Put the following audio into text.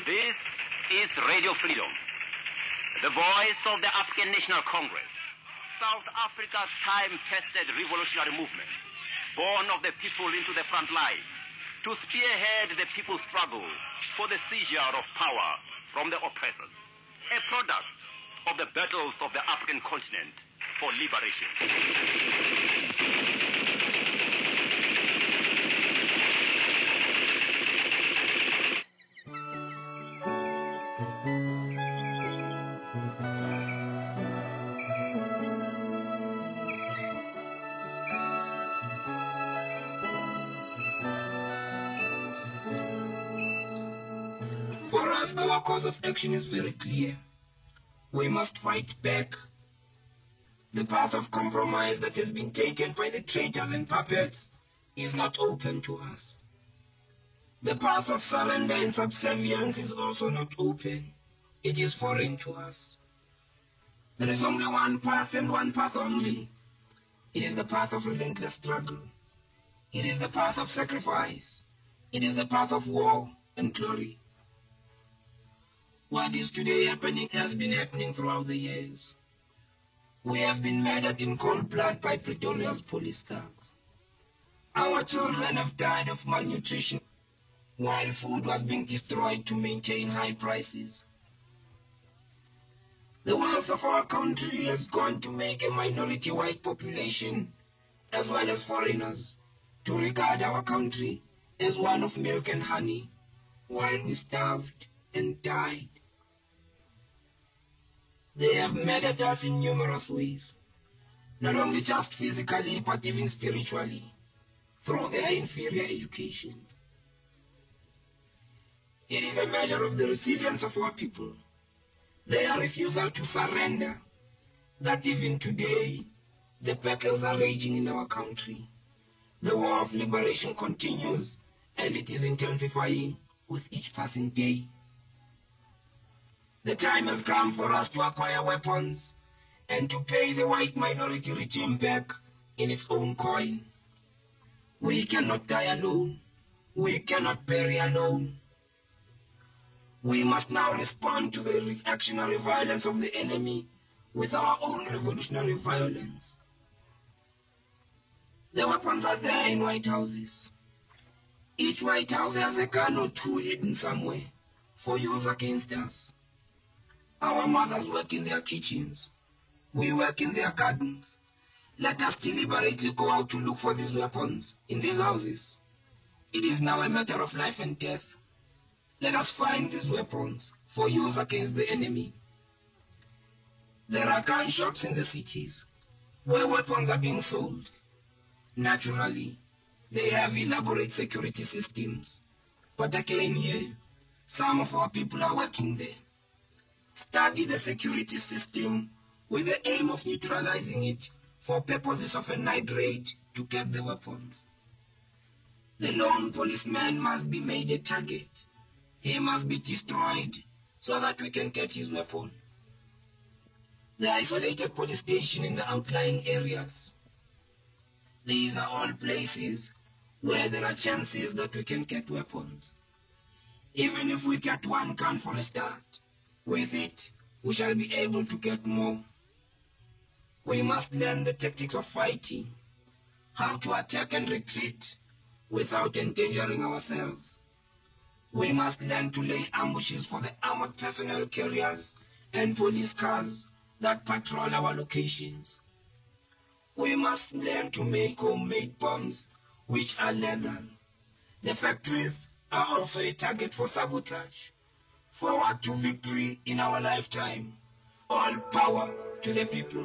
This is Radio Freedom, the voice of the African National Congress, South Africa's time-tested revolutionary movement, born of the people into the front line, to spearhead the people's struggle for the seizure of power from the oppressors, a product of the battles of the African continent for liberation. For us, our course of action is very clear. We must fight back. The path of compromise that has been taken by the traitors and puppets is not open to us. The path of surrender and subservience is also not open. It is foreign to us. There is only one path and one path only. It is the path of relentless struggle. It is the path of sacrifice. It is the path of war and glory. What is today happening has been happening throughout the years. We have been murdered in cold blood by Pretoria's police thugs. Our children have died of malnutrition, while food was being destroyed to maintain high prices. The wealth of our country has gone to make a minority white population, as well as foreigners, to regard our country as one of milk and honey, while we starved and died. They have murdered us in numerous ways, not only just physically, but even spiritually, through their inferior education. It is a measure of the resilience of our people, their refusal to surrender, that even today, the battles are raging in our country. The war of liberation continues, and it is intensifying with each passing day. The time has come for us to acquire weapons and to pay the white minority regime back in its own coin. We cannot die alone. We cannot bury alone. We must now respond to the reactionary violence of the enemy with our own revolutionary violence. The weapons are there in White Houses. Each White House has a gun or two hidden somewhere for use against us. Our mothers work in their kitchens. We work in their gardens. Let us deliberately go out to look for these weapons in these houses. It is now a matter of life and death. Let us find these weapons for use against the enemy. There are gun shops in the cities where weapons are being sold. Naturally, they have elaborate security systems. But again here, some of our people are working there. Study the security system with the aim of neutralizing it for purposes of a night raid to get the weapons. The lone policeman must be made a target. He must be destroyed so that we can get his weapon. The isolated police station in the outlying areas. These are all places where there are chances that we can get weapons. Even if we get one gun for a start, with it, we shall be able to get more. We must learn the tactics of fighting, how to attack and retreat without endangering ourselves. We must learn to lay ambushes for the armored personnel carriers and police cars that patrol our locations. We must learn to make homemade bombs which are lethal. The factories are also a target for sabotage. Forward to victory in our lifetime. All power to the people.